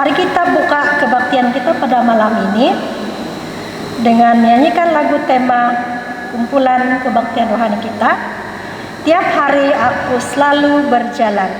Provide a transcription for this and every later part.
Mari kita buka kebaktian kita pada malam ini dengan nyanyikan lagu tema kumpulan kebaktian rohani kita. Tiap hari aku selalu berjalan.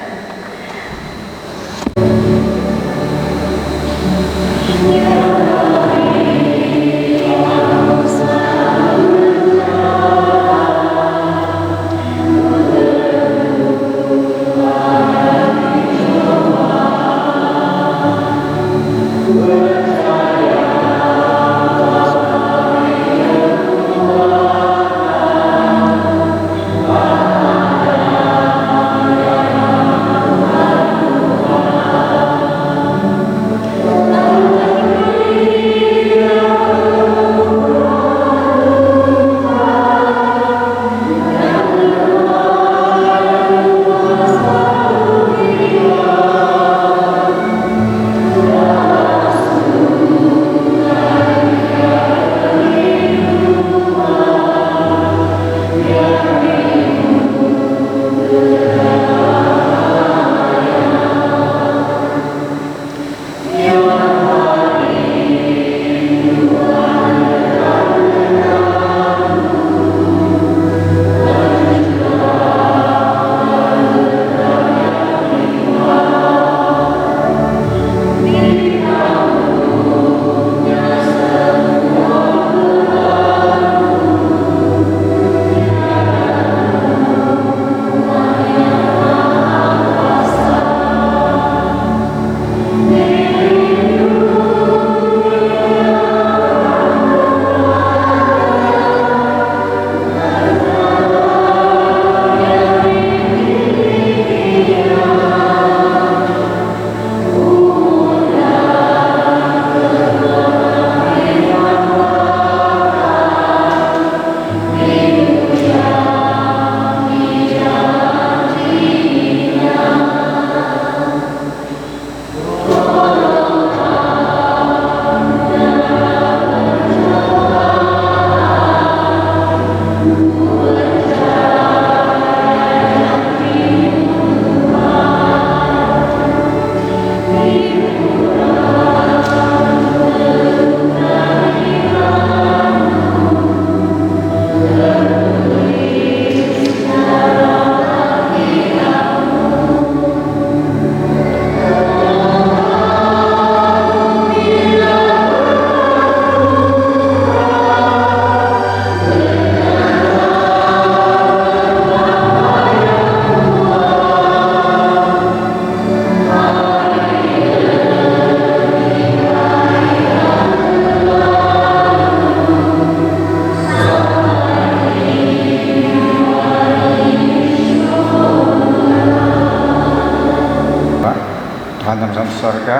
Surga,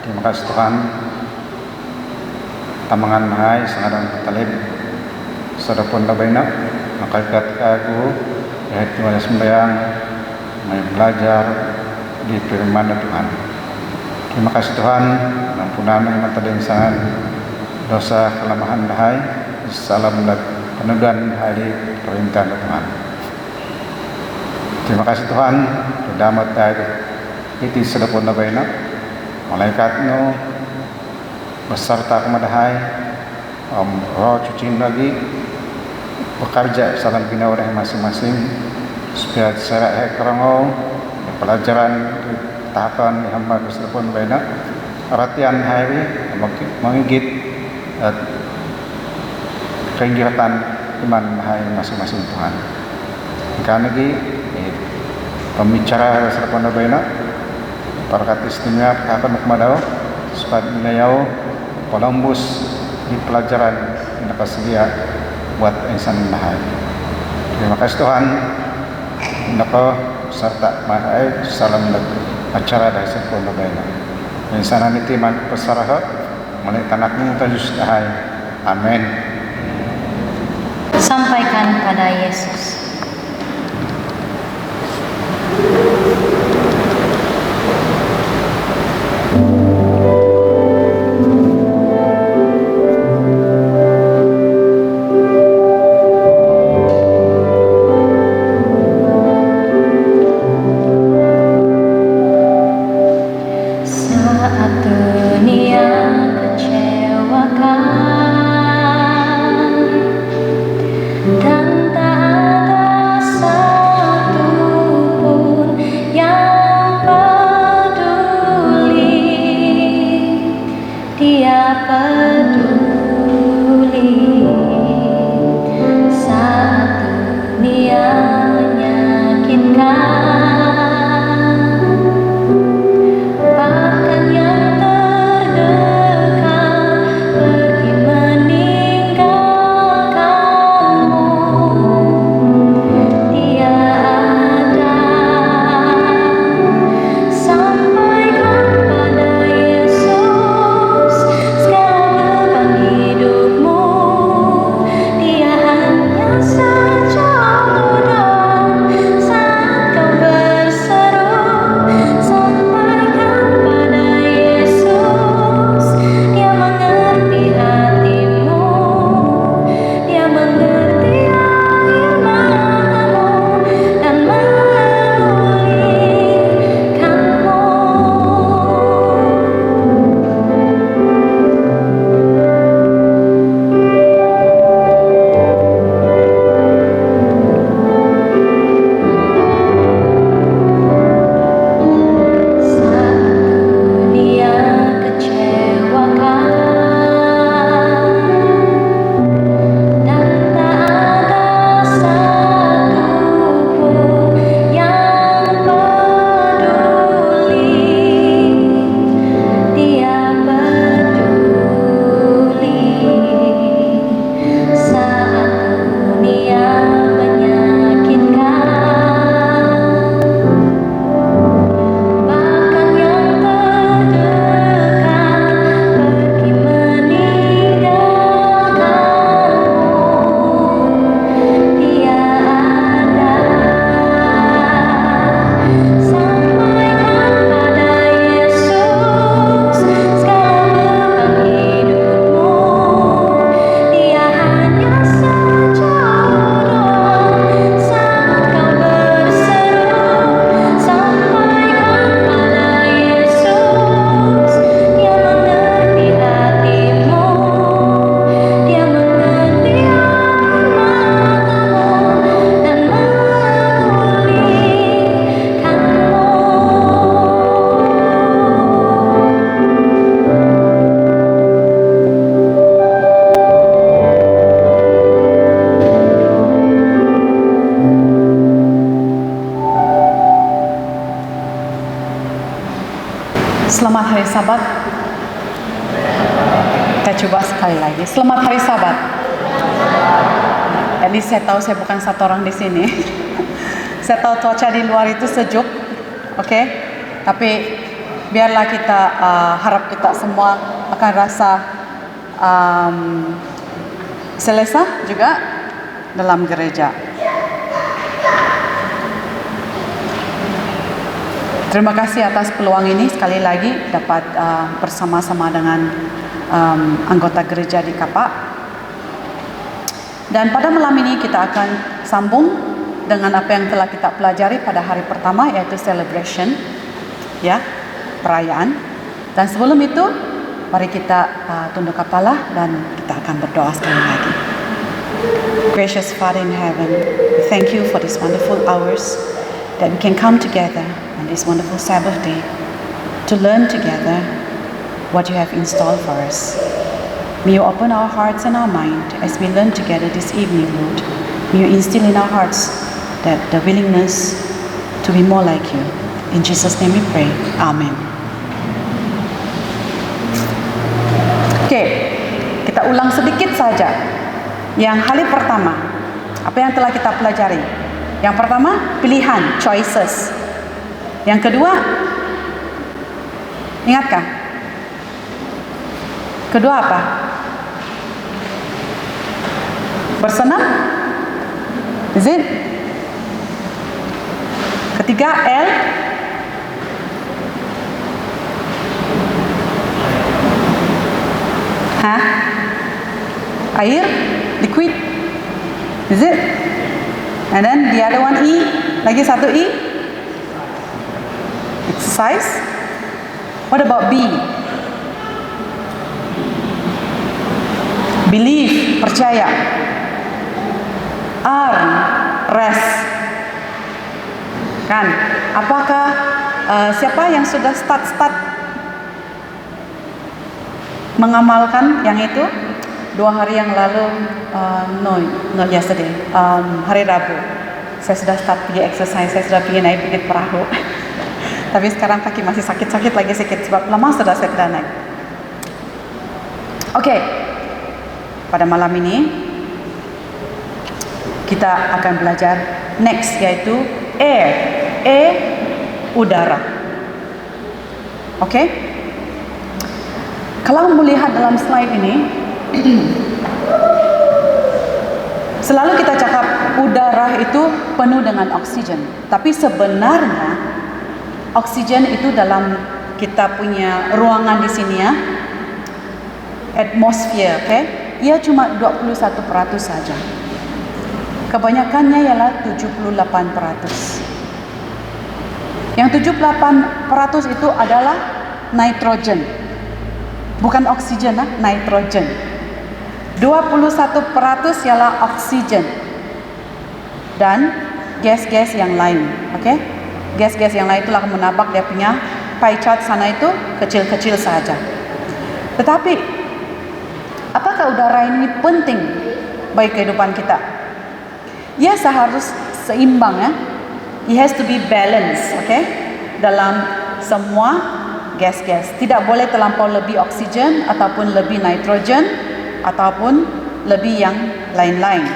terima kasih Tuhan. Tamangan mahai sangadan katalib sadapun labaina makaikat aku yaitu ada sembahyang mai belajar di firman Tuhan. Terima kasih Tuhan, ampunan yang matadengsan dosa kelemahan mahai, salam dan peneduhan hari perintah Tuhan. Terima kasih Tuhan, damat dari iti sedapun na bayna malaikat no beserta kemadahay roh cucin lagi bekerja salam ginawa masing-masing supaya secara ekonomi pelajaran tahapan hamba sedapun bayna aratian hari mengigit kegiatan iman hai masing-masing Tuhan. Karena lagi pembicara sedapun na bayna Parakat istimewa akan kemadau supaya beliau Columbus di pelajaran yang tersedia buat insan mahal. Terima kasih Tuhan. Nako serta mahal salam acara dari sekolah bayna. Insan ini timan pesaraha mulai tanakmu tajus dahai. Amin. Sampaikan pada Yesus. Saat hari Sabat? Kita coba sekali lagi. Selamat hari Sabat. At least saya tahu saya bukan satu orang di sini. Saya tahu cuaca di luar itu sejuk, oke? Tapi biarlah kita harap kita semua akan rasa selesa juga dalam gereja. Terima kasih atas peluang ini sekali lagi dapat bersama-sama dengan anggota gereja di Kapak. Dan pada malam ini kita akan sambung dengan apa yang telah kita pelajari pada hari pertama, yaitu celebration, ya, perayaan. Dan sebelum itu, mari kita tunduk kepala dan kita akan berdoa sekali lagi. Gracious Father in heaven, we thank you for these wonderful hours that we can come together on this wonderful Sabbath day to learn together what you have installed for us. May you open our hearts and our mind as we learn together this evening, Lord. May you instill in our hearts that the willingness to be more like you. In Jesus' name we pray. Amen. Oke, kita ulang sedikit saja. Yang hari pertama, apa yang telah kita pelajari? Yang pertama, pilihan, choices. Yang kedua, ingatkah? Kedua apa? Bersenam? Is it? Ketiga, L. Hah? Air? Liquid? Is it? And then the other one, E. Lagi satu E. Exercise. What about B? Believe, percaya. R, rest. Kan? Apakah siapa yang sudah start mengamalkan yang itu? 2 hari yang lalu, not yesterday, hari Rabu, saya sudah start pergi exercise, saya sudah pergi naik bukit perahu. Tapi sekarang kaki masih sakit-sakit lagi sedikit sebab lama sudah saya tidak naik. Oke, pada malam ini kita akan belajar next, yaitu air, udara. Oke? Kalau melihat dalam slide ini, selalu kita cakap udara itu penuh dengan oksigen. Tapi sebenarnya oksigen itu dalam kita punya ruangan di sini, ya, atmosfer, oke? Ia cuma 21% saja. Kebanyakannya ialah 78%. Yang 78% itu adalah nitrogen. Bukan oksigen, nitrogen. 21% ialah oksigen dan gas-gas yang lain, oke? Gas-gas yang lain itulah menabak dia punya pie chart sana itu kecil-kecil saja. Tetapi apakah udara ini penting bagi kehidupan kita? Ia seharus seimbang, ya. It has to be balanced, oke? Dalam semua gas-gas. Tidak boleh terlampau lebih oksigen ataupun lebih nitrogen ataupun lebih yang lain-lain.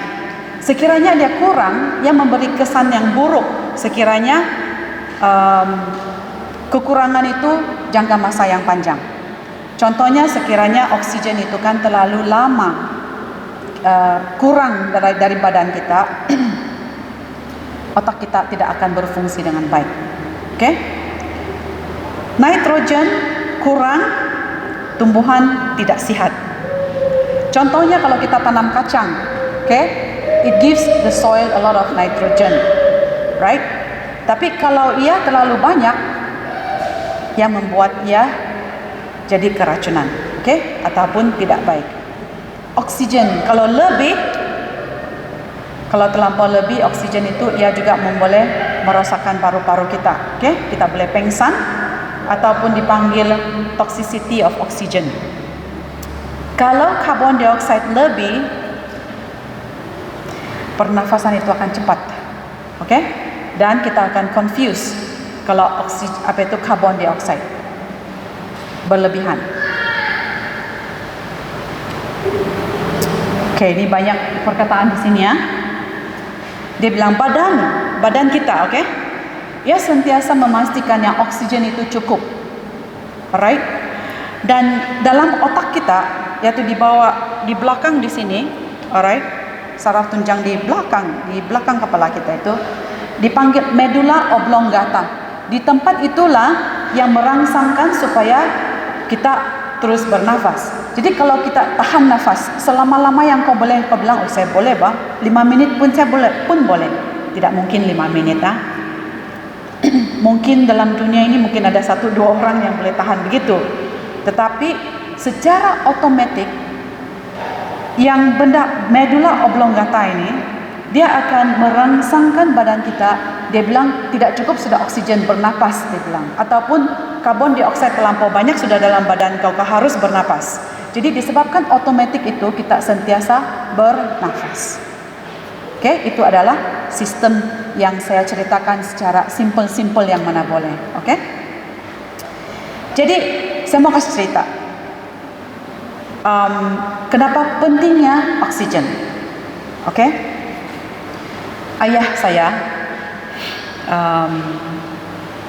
Sekiranya dia kurang, ia memberi kesan yang buruk. Sekiranya kekurangan itu jangka masa yang panjang. Contohnya sekiranya oksigen itu kan terlalu lama kurang dari badan kita, otak kita tidak akan berfungsi dengan baik. Oke? Nitrogen kurang, tumbuhan tidak sihat. Contohnya kalau kita tanam kacang, oke? It gives the soil a lot of nitrogen, right? Tapi kalau ia terlalu banyak, ia membuat ia jadi keracunan, oke? Ataupun tidak baik. Oksigen kalau lebih, kalau terlampau lebih oksigen itu ia juga boleh merosakkan paru-paru kita, oke? Kita boleh pengsan ataupun dipanggil toxicity of oxygen. Kalau karbon dioksida lebih, pernafasan itu akan cepat, oke? Dan kita akan confuse kalau apa itu karbon dioksida. berlebihan. Oke, ini banyak perkataan di sini ya. Dia bilang badan kita, oke? Ia sentiasa memastikan yang oksigen itu cukup. Alright? Dan dalam otak kita, yaitu di belakang di sini, alright? Saraf tunjang di belakang kepala kita itu dipanggil medulla oblongata. Di tempat itulah yang merangsangkan supaya kita terus bernafas. Jadi kalau kita tahan nafas selama-lama yang kau bilang, oh saya boleh 5 menit pun saya boleh. Tidak mungkin 5 menit Mungkin dalam dunia ini mungkin ada 1-2 orang yang boleh tahan begitu. Tetapi secara otomatis yang benda medulla oblongata ini, dia akan merangsangkan badan kita. Dia bilang tidak cukup sudah oksigen bernapas, dia bilang, ataupun karbon dioksida terlampau banyak sudah dalam badan kau harus bernapas. Jadi disebabkan otomatis itu kita sentiasa bernafas. Oke, itu adalah sistem yang saya ceritakan secara simple yang mana boleh. Oke. Jadi saya mau kasih cerita. Kenapa pentingnya oksigen? Oke. Ayah saya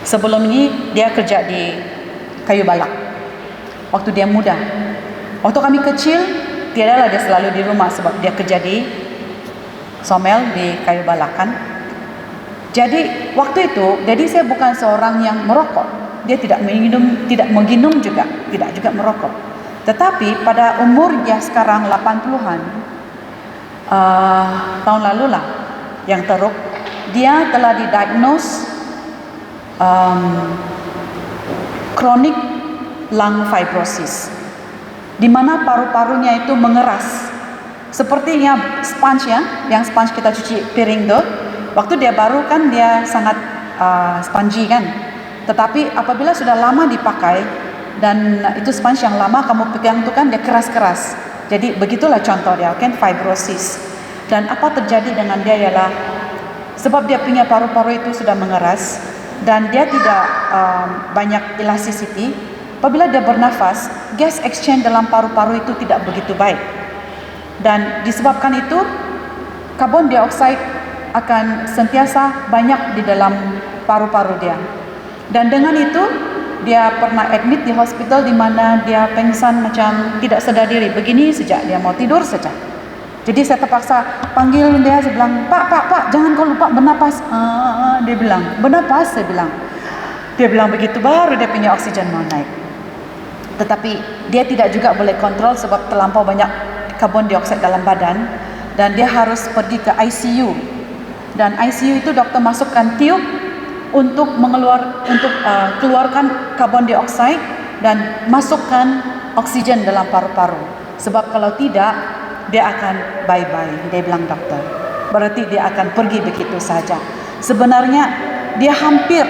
sebelum ini dia kerja di kayu balak. Waktu dia muda. Waktu kami kecil, tiadalah dia selalu di rumah sebab dia kerja di somel di kayu balakan. Jadi waktu itu, jadi saya bukan seorang yang merokok. Dia tidak menginum juga, tidak juga merokok. Tetapi pada umur dia sekarang 80-an, tahun lalu lah yang teruk, dia telah didiagnose chronic lung fibrosis, di mana paru-parunya itu mengeras sepertinya sponge ya, yang sponge kita cuci piring tuh. Waktu dia baru kan dia sangat spongy kan, tetapi apabila sudah lama dipakai dan itu sponge yang lama kamu pegang itu kan dia keras-keras. Jadi begitulah contoh dia kan fibrosis. Dan apa terjadi dengan dia ialah sebab dia punya paru-paru itu sudah mengeras dan dia tidak banyak elasticity. Apabila dia bernafas, gas exchange dalam paru-paru itu tidak begitu baik. Dan disebabkan itu, karbon dioksida akan sentiasa banyak di dalam paru-paru dia. Dan dengan itu, dia pernah admit di hospital di mana dia pingsan macam tidak sedar diri. Begini sejak dia mau tidur saja. Jadi saya terpaksa panggil dia, saya bilang, Pak, jangan kau lupa bernapas. Dia bilang, bernapas, saya bilang. Dia bilang begitu, baru dia punya oksigen mau naik. Tetapi dia tidak juga boleh kontrol sebab terlampau banyak karbon dioksida dalam badan dan dia harus pergi ke ICU. Dan ICU itu dokter masukkan tiup untuk keluarkan karbon dioksida dan masukkan oksigen dalam paru-paru. Sebab kalau tidak dia akan bye-bye, dia bilang dokter. Berarti dia akan pergi begitu saja. Sebenarnya dia hampir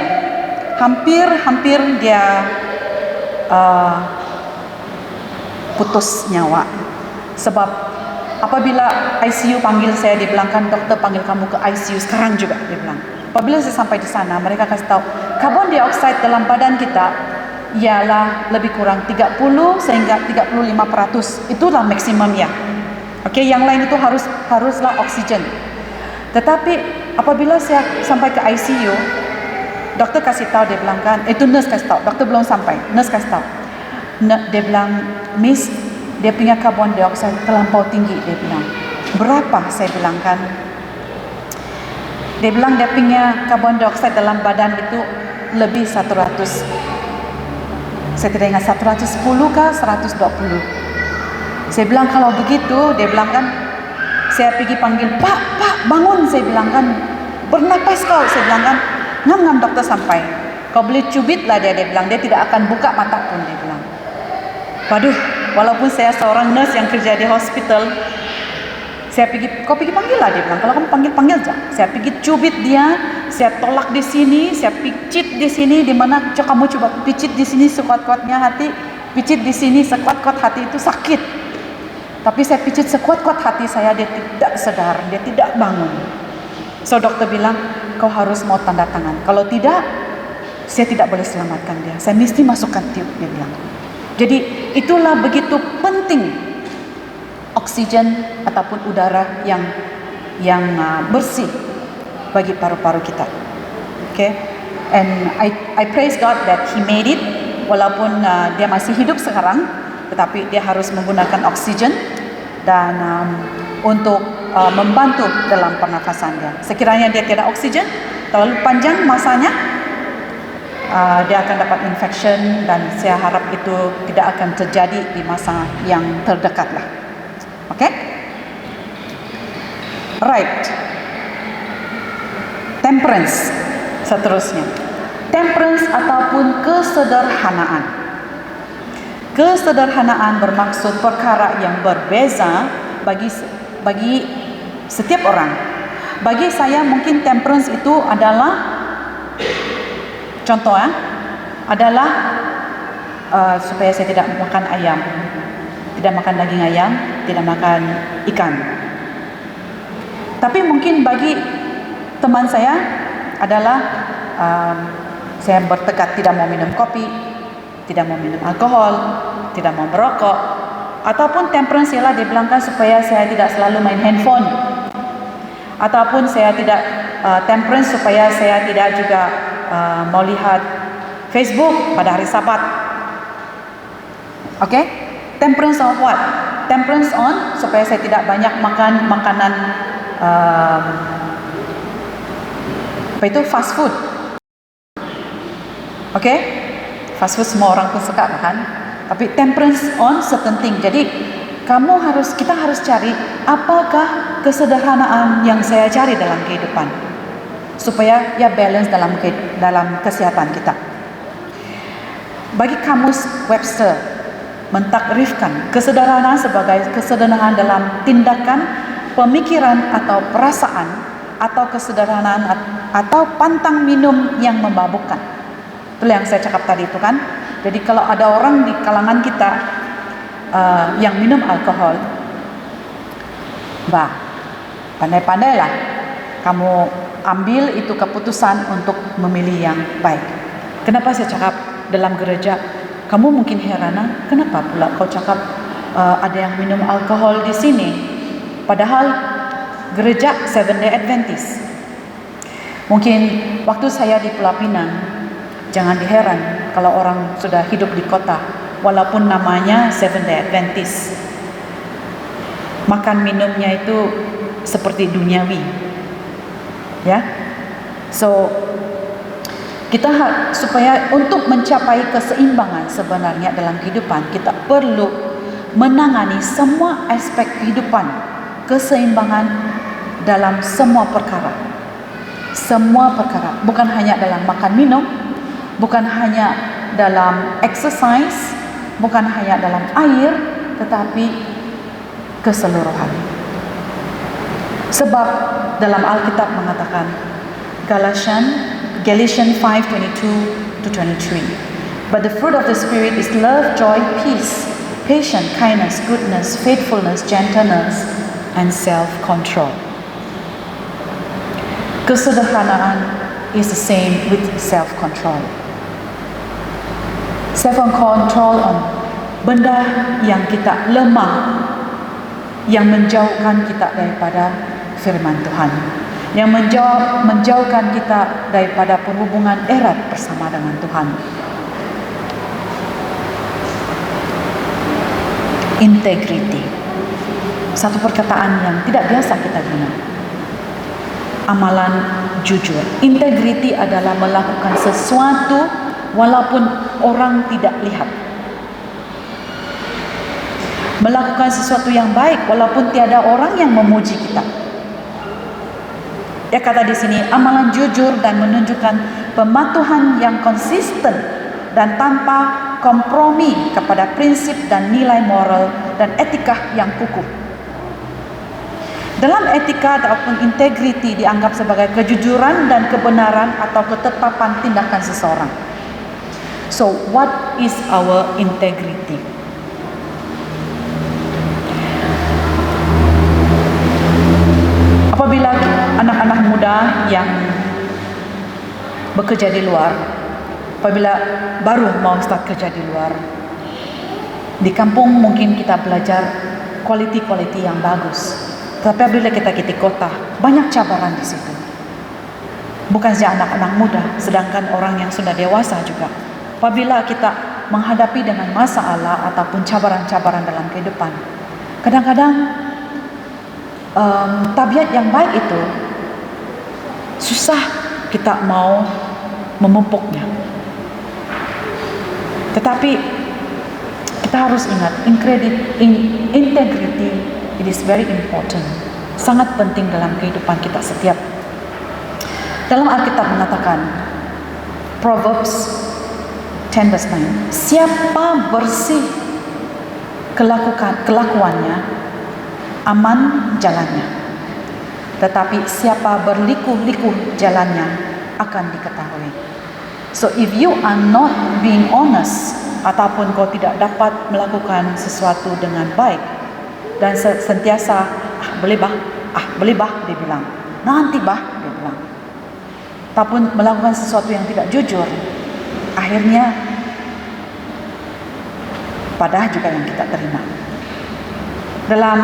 dia putus nyawa. Sebab apabila ICU panggil saya, dia bilang kan dokter panggil kamu ke ICU sekarang juga, dia bilang. Apabila saya sampai di sana, mereka kasih tahu karbon dioksida dalam badan kita ialah lebih kurang 30 sehingga 35%. Itulah maksimumnya. Oke, yang lain itu haruslah oksigen. Tetapi apabila saya sampai ke ICU, dokter kasih tahu, dia bilang kan, itu nurse kasih tahu, dokter belum sampai, nurse kasih tahu. Dia bilang, Miss, dia punya karbon dioksida terlampau tinggi, dia bilang. Berapa? Saya bilang kan. Dia bilang dia punya karbon dioksida dalam badan itu lebih 100. Saya tidak ingat 110 kah 120. Saya bilang kalau begitu, dia bilang kan, saya pergi panggil, Pak, bangun, saya bilang kan, bernapas kau, saya bilang kan, ngam dokter sampai. Kau boleh cubit lah dia bilang, dia tidak akan buka mata pun, dia bilang. Waduh, walaupun saya seorang nurse yang kerja di hospital, kau pergi panggil lah, dia bilang. Kalau kamu panggil aja. Saya pergi cubit dia, saya tolak di sini, saya picit di sini, di mana kamu coba picit di sini sekuat-kuatnya hati, picit di sini sekuat-kuat hati itu sakit. Tapi saya picit sekuat-kuat hati saya, dia tidak sadar, dia tidak bangun. So dokter bilang, kau harus mau tanda tangan. Kalau tidak, saya tidak boleh selamatkan dia. Saya mesti masukkan tiup, dia bilang. Jadi itulah begitu penting oksigen ataupun udara yang bersih bagi paru-paru kita. Okay, and I praise God that He made it. Walaupun dia masih hidup sekarang, tetapi dia harus menggunakan oksigen dan untuk membantu dalam pernafasan dia. Sekiranya dia tidak oksigen terlalu panjang masanya, dia akan dapat infection dan saya harap itu tidak akan terjadi di masa yang terdekat lah. Okay? Right. Temperance seterusnya. Temperance ataupun kesederhanaan. Kesederhanaan bermaksud perkara yang berbeza bagi setiap orang. Bagi saya mungkin temperance itu adalah contoh adalah supaya saya tidak makan ayam, tidak makan daging ayam, tidak makan ikan. Tapi mungkin bagi teman saya adalah saya bertekad tidak mau minum kopi, tidak mau minum alkohol, tidak mau merokok, ataupun temperance ialah dia bilangkan supaya saya tidak selalu main handphone, ataupun saya tidak temperance supaya saya tidak juga mau lihat Facebook pada hari Sabat. Okay? Temperance on what? Temperance on supaya saya tidak banyak makan makanan apa itu fast food. Okay? Fast food semua orang pun suka kan? Tapi temperance on certain thing. Jadi kita harus cari apakah kesederhanaan yang saya cari dalam kehidupan supaya ya balance dalam kesehatan kita. Bagi kamus Webster mentakrifkan kesederhanaan sebagai kesederhanaan dalam tindakan, pemikiran atau perasaan, atau kesederhanaan atau pantang minum yang memabukkan. Itulah yang saya cakap tadi itu kan. Jadi kalau ada orang di kalangan kita yang minum alkohol, pandai-pandailah kamu ambil itu keputusan untuk memilih yang baik. Kenapa saya cakap dalam gereja? Kamu mungkin heran, kenapa pula kau cakap ada yang minum alkohol di sini? Padahal gereja Seventh-day Adventist. Mungkin waktu saya di Pulau Pinang, jangan diheran kalau orang sudah hidup di kota, walaupun namanya Seventh-day Adventist, makan minumnya itu seperti duniawi, ya. So kita supaya untuk mencapai keseimbangan sebenarnya dalam kehidupan, kita perlu menangani semua aspek kehidupan, keseimbangan dalam semua perkara. Semua perkara, bukan hanya dalam makan minum, bukan hanya dalam exercise, bukan hanya dalam air, tetapi keseluruhan. Sebab dalam Alkitab mengatakan Galatians 5:22-23. But the fruit of the Spirit is love, joy, peace, patience, kindness, goodness, faithfulness, gentleness, and self-control. Kesederhanaan is the same with self-control. Self-control on benda yang kita lemah, yang menjauhkan kita daripada firman Tuhan, yang menjauhkan kita daripada perhubungan erat bersama dengan Tuhan. Integrity, satu perkataan yang tidak biasa kita guna. Amalan jujur. Integrity adalah melakukan sesuatu walaupun orang tidak lihat. Melakukan sesuatu yang baik walaupun tiada orang yang memuji kita. Dia kata di sini, amalan jujur dan menunjukkan pematuhan yang konsisten dan tanpa kompromi kepada prinsip dan nilai moral dan etika yang kukuh. Dalam etika ataupun integriti dianggap sebagai kejujuran dan kebenaran atau ketetapan tindakan seseorang. So, what is our integrity? Apabila anak-anak muda yang bekerja di luar, apabila baru mau start kerja di luar, Di kampung mungkin kita belajar quality yang bagus. Tapi apabila kita ke kota, banyak cabaran di situ. Bukan saja anak-anak muda, sedangkan orang yang sudah dewasa juga. Apabila kita menghadapi dengan masalah ataupun cabaran-cabaran dalam kehidupan, kadang-kadang tabiat yang baik itu susah kita mau memupuknya. Tetapi kita harus ingat, integrity it is very important, sangat penting dalam kehidupan kita setiap. Dalam Alkitab mengatakan, Proverbs 10 verse 9, siapa bersih kelakuannya, aman jalannya. Tetapi siapa berliku-liku jalannya akan diketahui. So if you are not being honest, ataupun kau tidak dapat melakukan sesuatu dengan baik dan sentiasa boleh bah dia bilang, nanti bah dia bilang, ataupun melakukan sesuatu yang tidak jujur, akhirnya padah juga yang kita terima. Dalam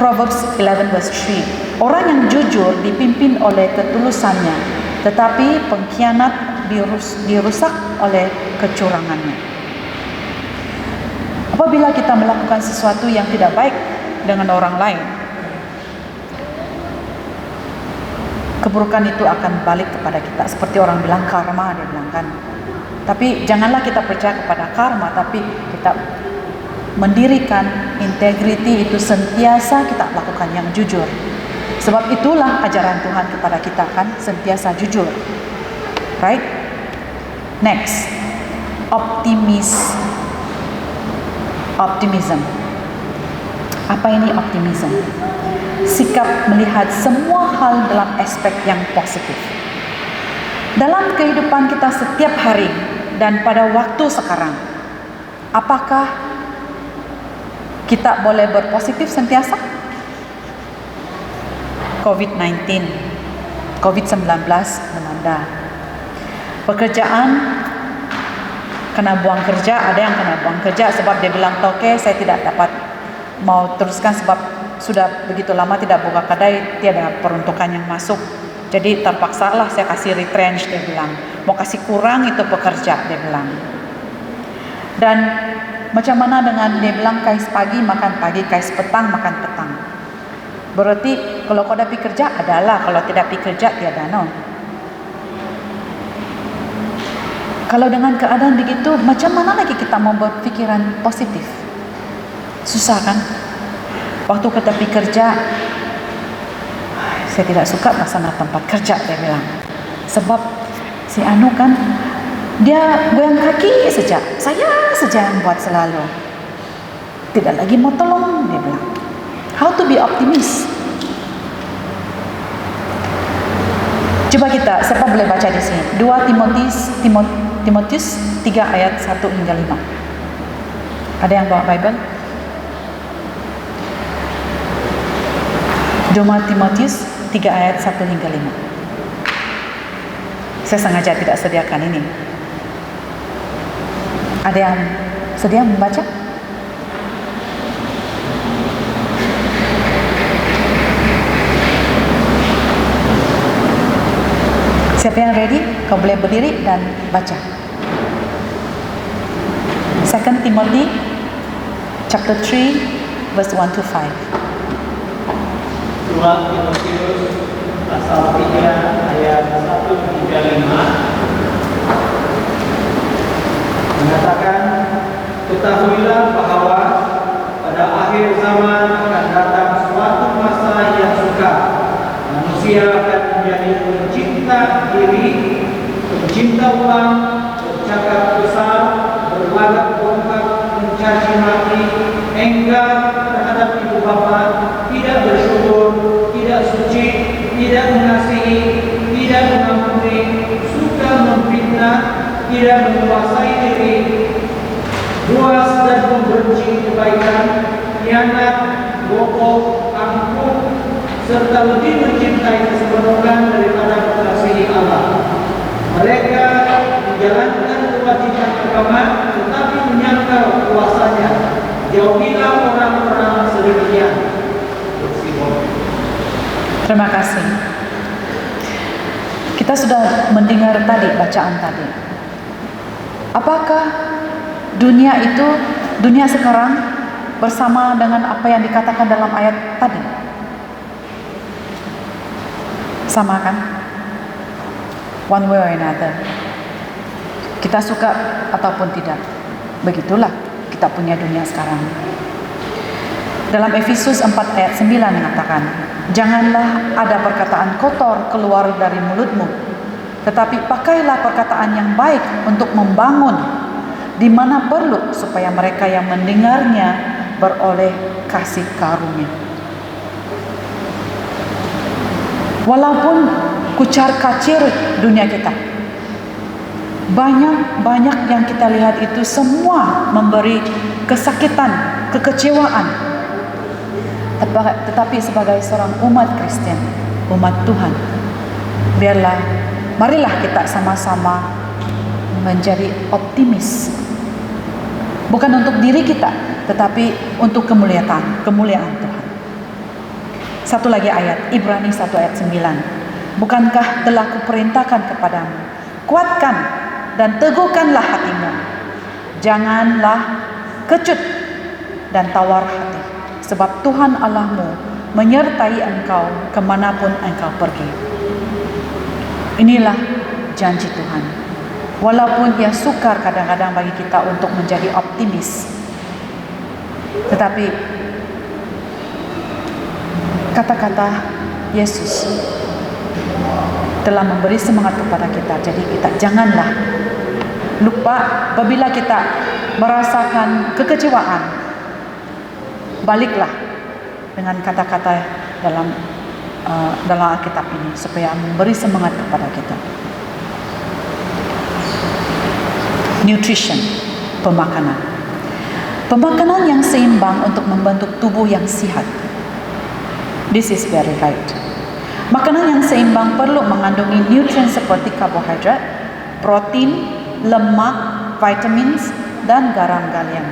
Proverbs 11 verse 3, orang yang jujur dipimpin oleh ketulusannya, tetapi pengkhianat dirusak oleh kecurangannya. Apabila kita melakukan sesuatu yang tidak baik dengan orang lain, keburukan itu akan balik kepada kita. Seperti orang bilang karma, dia bilang kan. Tapi janganlah kita percaya kepada karma, tapi kita mendirikan integriti itu sentiasa kita lakukan yang jujur. Sebab itulah ajaran Tuhan kepada kita kan, sentiasa jujur. Right? Next, optimism. Apa ini optimism? Sikap melihat semua hal dalam aspek yang positif. Dalam kehidupan kita setiap hari dan pada waktu sekarang, apakah kita boleh berpositif sentiasa? COVID-19 melanda. Pekerjaan kena buang kerja, ada yang kena buang kerja sebab dia bilang, "Oke, saya tidak dapat mau teruskan sebab sudah begitu lama tidak buka kedai, tiada peruntukan yang masuk. Jadi terpaksalah saya kasih retrench," dia bilang. Mau kasih kurang itu pekerja, dia bilang. Dan macam mana dengan dia bilang kais pagi makan pagi, kais petang makan petang. Berarti kalau kau dah pergi kerja adalah, kalau tidak pergi kerja tiada no. Kalau dengan keadaan begitu, macam mana lagi kita mau berpikiran positif? Susah kan? Waktu kita pergi kerja, saya tidak suka pasana tempat kerja, dia bilang. Sebab si Anu kan, dia goyang kaki saja, saya saja yang buat selalu. Tidak lagi mau tolong, dia bilang. How to be optimist? Coba kita, siapa boleh baca di sini? 2 Timotius 3 ayat 1 hingga 5. Ada yang bawa Bible? 2 Timotius 3 ayat 1 hingga 5. Saya sengaja tidak sediakan ini. Ada yang sedia membaca? Siapa yang ready? Kau boleh berdiri dan baca. 2 Timothy chapter 3 verse 1 to 5. 2 Timotius pasal 3 ayat 1 hingga 5 mengatakan, ketahuilah bahwa pada akhir zaman akan datang suatu masa yang sukar. Manusia akan menjadi pencinta diri, pencinta uang, bercakap besar, berlagak bongkar, mencaci maki, enggan terhadap ibu bapa, tidak bersyukur, tidak suci, tidak mengasihi, tidak mengampuni, suka memfitnah, tidak menguasai diri, buas dan membenci kebaikan, khianat, bohong, angkuh, serta lebih mencintai kesemenuhan daripada mengasihi Allah. Mereka menjalankan kewajiban agama, tetapi menyangka kuasanya. Jauhilah orang-orang sedemikian. Terima kasih. Kita sudah mendengar tadi bacaan tadi. Apakah dunia sekarang bersama dengan apa yang dikatakan dalam ayat tadi? Sama kan? One way or another. Kita suka ataupun tidak. Begitulah kita punya dunia sekarang. Dalam Efesus 4 ayat 9 mengatakan, janganlah ada perkataan kotor keluar dari mulutmu, tetapi pakailah perkataan yang baik untuk membangun di mana perlu, supaya mereka yang mendengarnya beroleh kasih karunia. Walaupun kucar-kacir dunia kita, banyak yang kita lihat itu semua memberi kesakitan, kekecewaan. Tetapi sebagai seorang umat Kristen, umat Tuhan, marilah kita sama-sama menjadi optimis. Bukan untuk diri kita, tetapi untuk kemuliaan Tuhan. Satu lagi ayat, Ibrani 1 ayat 9. Bukankah telah kuperintahkan kepadamu, kuatkan dan teguhkanlah hatimu. Janganlah kecut dan tawar hati, sebab Tuhan Allahmu menyertai engkau kemanapun engkau pergi. Inilah janji Tuhan. Walaupun ia sukar kadang-kadang bagi kita untuk menjadi optimis, tetapi kata-kata Yesus telah memberi semangat kepada kita. Jadi kita janganlah lupa apabila kita merasakan kekecewaan, baliklah dengan kata-kata dalam Alkitab ini supaya memberi semangat kepada kita. Nutrition, pemakanan yang seimbang untuk membentuk tubuh yang sihat. This is very right. Makanan yang seimbang perlu mengandungi nutrien seperti karbohidrat, protein, lemak, vitamins, dan garam galian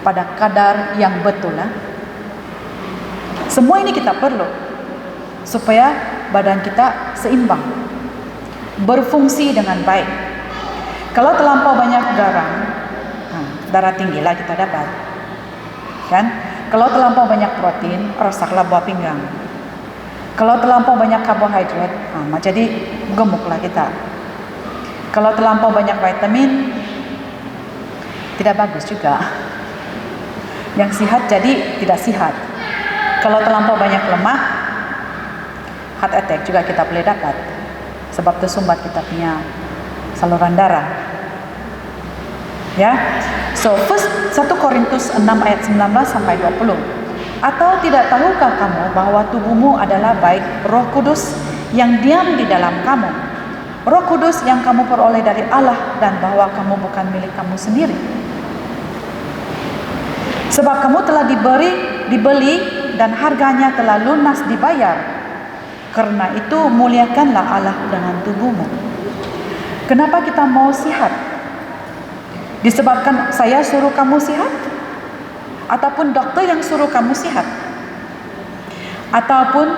pada kadar yang betul. Semua ini kita perlu supaya badan kita seimbang, berfungsi dengan baik. Kalau terlampau banyak garam, darah tinggi lah kita dapat, kan? Kalau terlampau banyak protein, rosaklah buah pinggang. Kalau terlampau banyak karbohidrat, jadi gemuklah kita. Kalau terlampau banyak vitamin, tidak bagus juga. Yang sehat jadi tidak sehat. Kalau terlampau banyak lemak, heart attack juga kita boleh dapat, sebab tersumbat kita punya saluran darah. Ya. So, 1 Korintus 6 ayat 19 sampai 20. Atau tidak tahukah kamu bahwa tubuhmu adalah baik Roh Kudus yang diam di dalam kamu, Roh Kudus yang kamu peroleh dari Allah, dan bahwa kamu bukan milik kamu sendiri. Sebab kamu telah dibeli dan harganya telah lunas dibayar. Karena itu muliakanlah Allah dengan tubuhmu. Kenapa kita mau sihat? Disebabkan saya suruh kamu sihat? Ataupun dokter yang suruh kamu sihat? Ataupun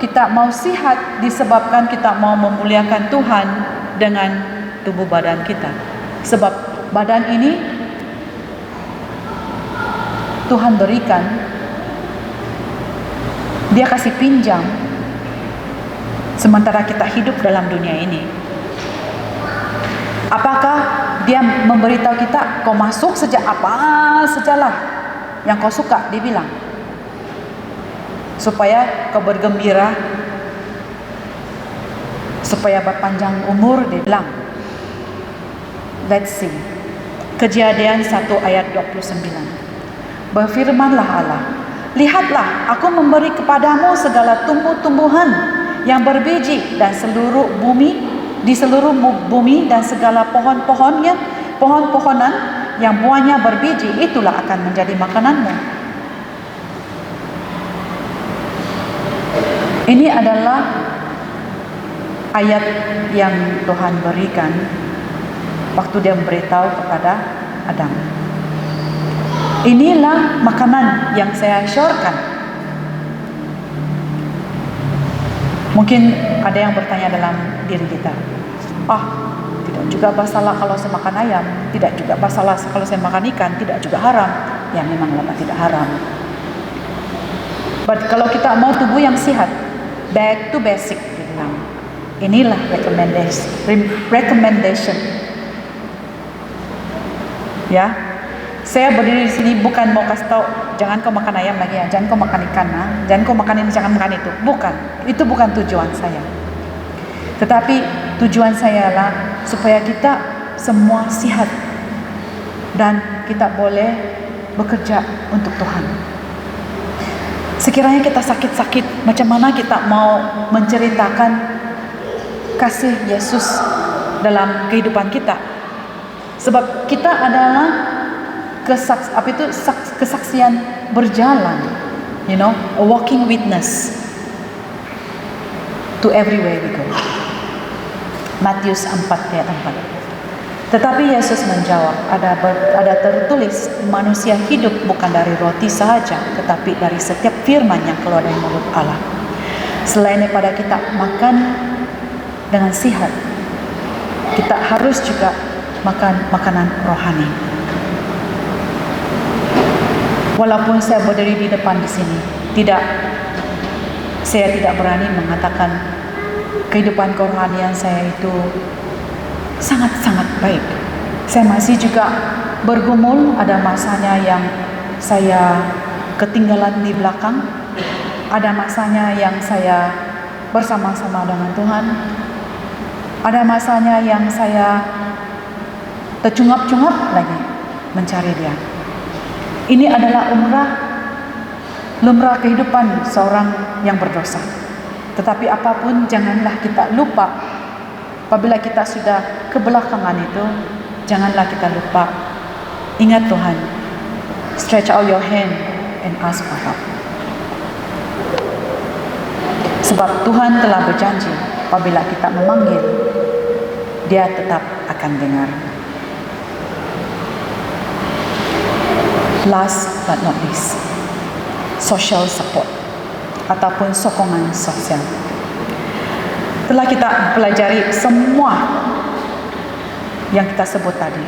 kita mau sihat disebabkan kita mau memuliakan Tuhan dengan tubuh badan kita? Sebab badan ini Tuhan berikan, Dia kasih pinjam sementara kita hidup dalam dunia ini. Apakah Dia memberitahu kita, kau masuk sejak apa sajalah yang kau suka, dia bilang, supaya kau bergembira, supaya berpanjang umur, dia bilang. Let's see. Kejadian 1 ayat 29. Berfirmanlah Allah, lihatlah, aku memberi kepadamu segala tumbuh-tumbuhan yang berbiji dan seluruh bumi, di seluruh bumi, dan segala pohon-pohonan yang buahnya berbiji, itulah akan menjadi makananmu. Ini adalah ayat yang Tuhan berikan waktu Dia memberitahu kepada Adam. Inilah makanan yang saya syorkan. Mungkin ada yang bertanya dalam diri kita, tidak juga masalah kalau saya makan ayam, tidak juga masalah kalau saya makan ikan, tidak juga haram. Ya memang lama tidak haram. But kalau kita mau tubuh yang sehat, back to basic, dibilang, inilah recommendation. Ya, saya berdiri di sini bukan mau kasih tahu jangan kau makan ayam lagi ya, jangan kau makan ikan, jangan kau makan ini, jangan makan itu. Bukan, itu bukan tujuan saya. Tetapi tujuan saya adalah supaya kita semua sehat dan kita boleh bekerja untuk Tuhan. Sekiranya kita sakit-sakit, macam mana kita mau menceritakan kasih Yesus dalam kehidupan kita? Sebab kita adalah kesaksian berjalan, a walking witness to everywhere we go. Matius 4 ayat 4. Tetapi Yesus menjawab, ada tertulis, manusia hidup bukan dari roti sahaja, tetapi dari setiap firman yang keluar dari mulut Allah. Selain daripada kita makan dengan sehat, kita harus juga makan makanan rohani. Walaupun saya berdiri di depan di sini, saya tidak berani mengatakan kehidupan kerohanian saya itu sangat-sangat baik. Saya masih juga bergumul, ada masanya yang saya ketinggalan di belakang, ada masanya yang saya bersama-sama dengan Tuhan, ada masanya yang saya tercungap-cungap lagi mencari Dia. Ini adalah lumrah kehidupan seorang yang berdosa. Tetapi apapun, janganlah kita lupa, apabila kita sudah kebelakangan itu, janganlah kita lupa, ingat Tuhan, stretch out your hand and ask for help. Sebab Tuhan telah berjanji, apabila kita memanggil, Dia tetap akan dengar. Last but not least, social support ataupun sokongan sosial. Telah kita pelajari semua yang kita sebut tadi.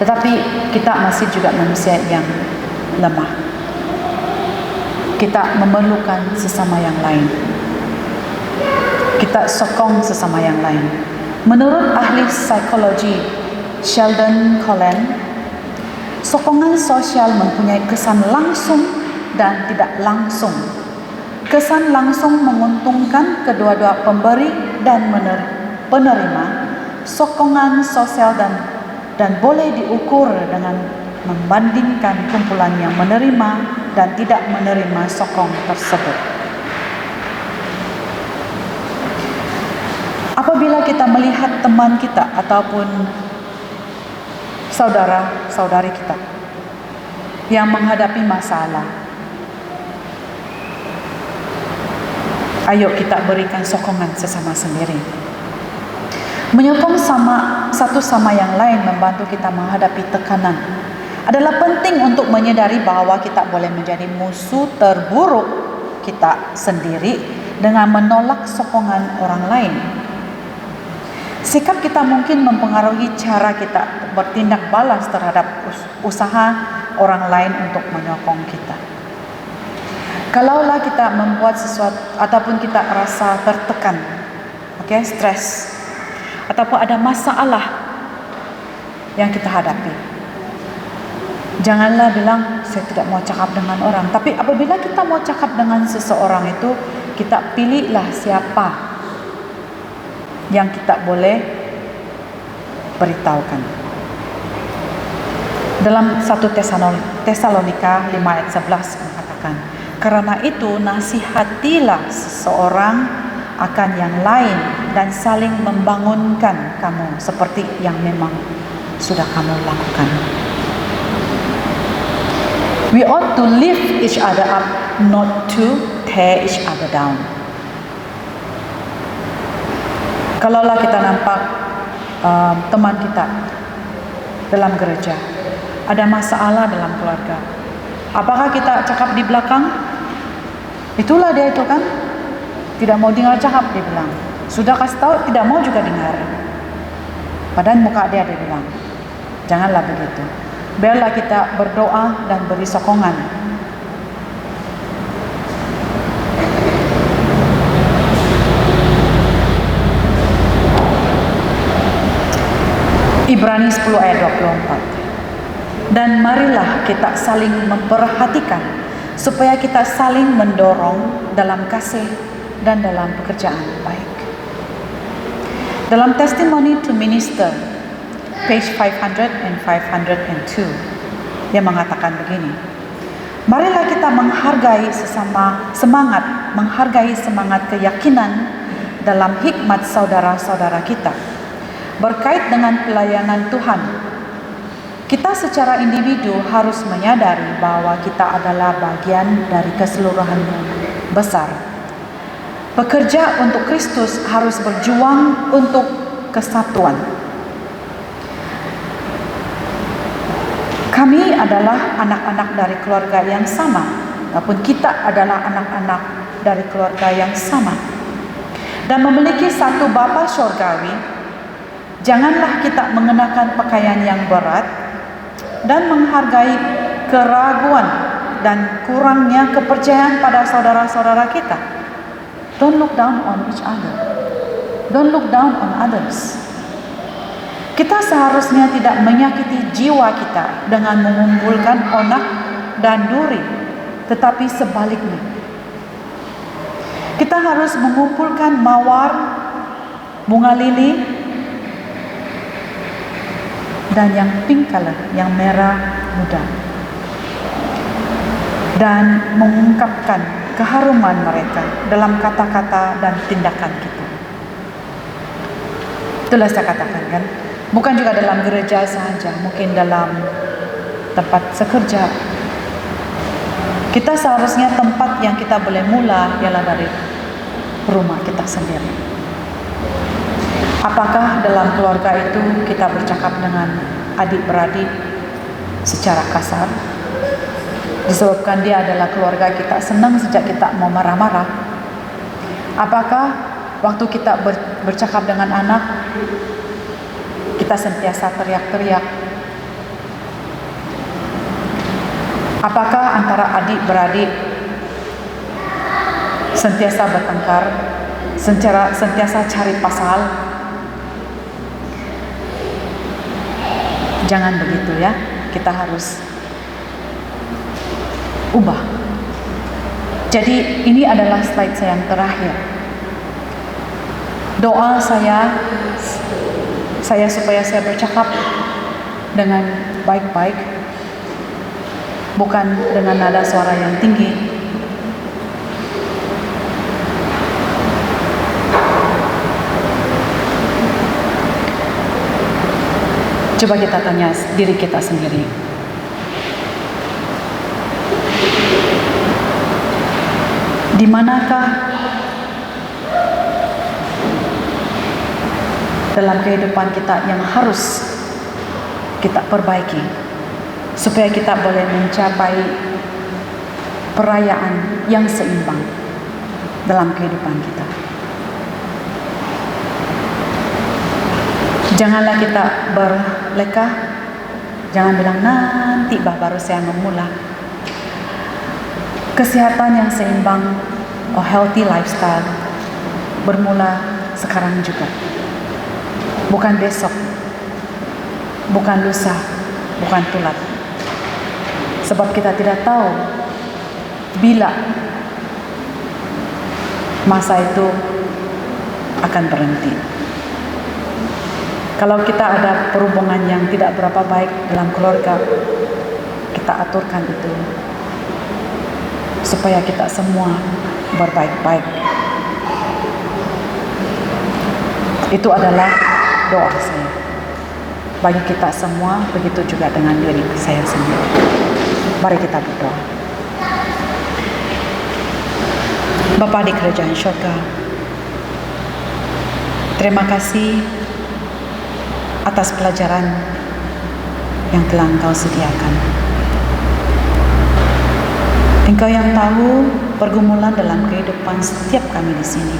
Tetapi kita masih juga manusia yang lemah. Kita memerlukan sesama yang lain. Kita sokong sesama yang lain. Menurut ahli psikologi Sheldon Collen, sokongan sosial mempunyai kesan langsung dan tidak langsung. Kesan langsung menguntungkan kedua-dua pemberi dan penerima. Sokongan sosial dan boleh diukur dengan membandingkan kumpulan yang menerima dan tidak menerima sokong tersebut. Apabila kita melihat teman kita ataupun saudara-saudari kita yang menghadapi masalah, ayo kita berikan sokongan sesama sendiri. Menyokong satu sama yang lain membantu kita menghadapi tekanan. Adalah penting untuk menyadari bahwa kita boleh menjadi musuh terburuk kita sendiri dengan menolak sokongan orang lain. Sikap kita mungkin mempengaruhi cara kita bertindak balas terhadap usaha orang lain untuk menyokong kita. Kalaulah kita membuat sesuatu ataupun kita rasa tertekan, stres, ataupun ada masalah yang kita hadapi, janganlah bilang saya tidak mau cakap dengan orang. Tapi apabila kita mau cakap dengan seseorang itu, kita pilihlah siapa yang kita boleh beritahukan. Dalam 1 Tesalonika 5 ayat 11 mengatakan, karena itu nasihatilah seseorang akan yang lain dan saling membangunkan kamu seperti yang memang sudah kamu lakukan. We ought to lift each other up, not to tear each other down. Kalaulah kita nampak teman kita dalam gereja, ada masalah dalam keluarga. Apakah kita cakap di belakang? Itulah dia itu kan, tidak mau dengar cakap, dia bilang. Sudah kasih tahu, tidak mau juga dengar. Padahal muka dia bilang, janganlah begitu. Biarlah kita berdoa dan beri sokongan. Ibrani 10 ayat 24. Dan marilah kita saling memperhatikan supaya kita saling mendorong dalam kasih dan dalam pekerjaan baik. Dalam Testimony to Minister, page 500 and 502, dia mengatakan begini, marilah kita menghargai semangat keyakinan dalam hikmat saudara-saudara kita. Berkait dengan pelayanan Tuhan, kita secara individu harus menyadari bahwa kita adalah bagian dari keseluruhan besar. Pekerja untuk Kristus harus berjuang untuk kesatuan. Kami adalah anak-anak dari keluarga yang sama, ataupun kita adalah anak-anak dari keluarga yang sama, dan memiliki satu Bapa Surgawi. Janganlah kita mengenakan pakaian yang berat dan menghargai keraguan dan kurangnya kepercayaan pada saudara-saudara kita. Don't look down on each other. Don't look down on others. Kita seharusnya tidak menyakiti jiwa kita dengan mengumpulkan onak dan duri, tetapi sebaliknya. Kita harus mengumpulkan mawar, bunga lili, dan yang pink color, yang merah muda, dan mengungkapkan keharuman mereka dalam kata-kata dan tindakan kita. Itulah saya katakan kan, bukan juga dalam gereja saja, mungkin dalam tempat sekerja. Kita seharusnya tempat yang kita boleh mula ialah dari rumah kita sendiri. Apakah dalam keluarga itu kita bercakap dengan adik-beradik secara kasar? Disebabkan dia adalah keluarga kita, senang sejak kita mau marah-marah. Apakah waktu kita bercakap dengan anak, kita sentiasa teriak-teriak? Apakah antara adik-beradik sentiasa bertengkar, sentiasa cari pasal? Jangan begitu ya, kita harus ubah. Jadi ini adalah slide saya yang terakhir. Doa saya supaya saya bercakap dengan baik-baik, bukan dengan nada suara yang tinggi. Coba kita tanya diri kita sendiri. Di manakah dalam kehidupan kita yang harus kita perbaiki supaya kita boleh mencapai perayaan yang seimbang dalam kehidupan kita? Janganlah kita berlekah, jangan bilang nanti baru saya memula. Kesehatan yang seimbang, a healthy lifestyle, bermula sekarang juga. Bukan besok, bukan lusa, bukan tulat. Sebab kita tidak tahu bila masa itu akan berhenti. Kalau kita ada perhubungan yang tidak berapa baik dalam keluarga, kita aturkan itu supaya kita semua berbaik-baik. Itu adalah doa saya bagi kita semua, begitu juga dengan diri saya sendiri. Mari kita berdoa. Bapa di kerajaan surga, terima kasih atas pelajaran yang telah Engkau sediakan. Engkau yang tahu pergumulan dalam kehidupan setiap kami di sini.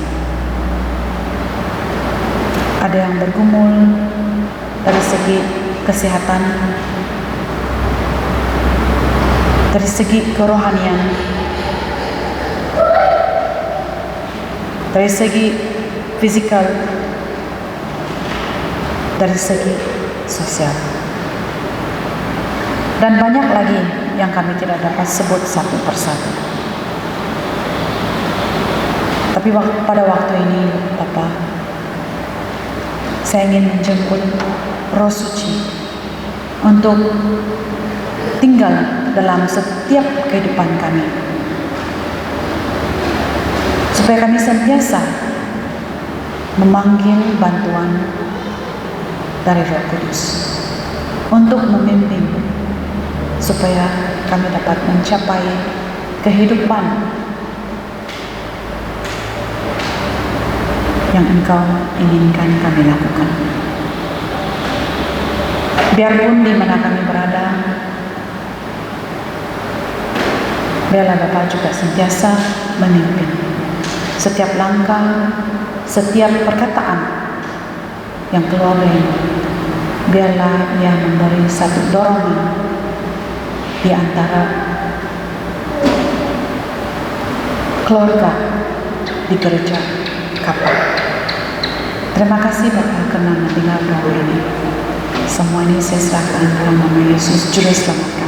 Ada yang bergumul dari segi kesehatan, dari segi kerohanian, dari segi fisikal, dari segi sosial. Dan banyak lagi yang kami tidak dapat sebut satu persatu. Tapi pada waktu ini, Bapa, saya ingin menjemput Roh Suci untuk tinggal dalam setiap kehidupan kami, supaya kami senantiasa memanggil bantuan dari Roh Kudus untuk memimpin, supaya kami dapat mencapai kehidupan yang Engkau inginkan kami lakukan. Biarpun di mana kami berada, biarlah Bapa juga sentiasa memimpin setiap langkah, setiap perkataan yang keluar dari biarlah ia memberi satu dorongan di antara keluarga di gereja Kapal. Terima kasih Bapak karena mendengar doa ini. Semua ini saya serahkan dalam nama Yesus Juru Selamat.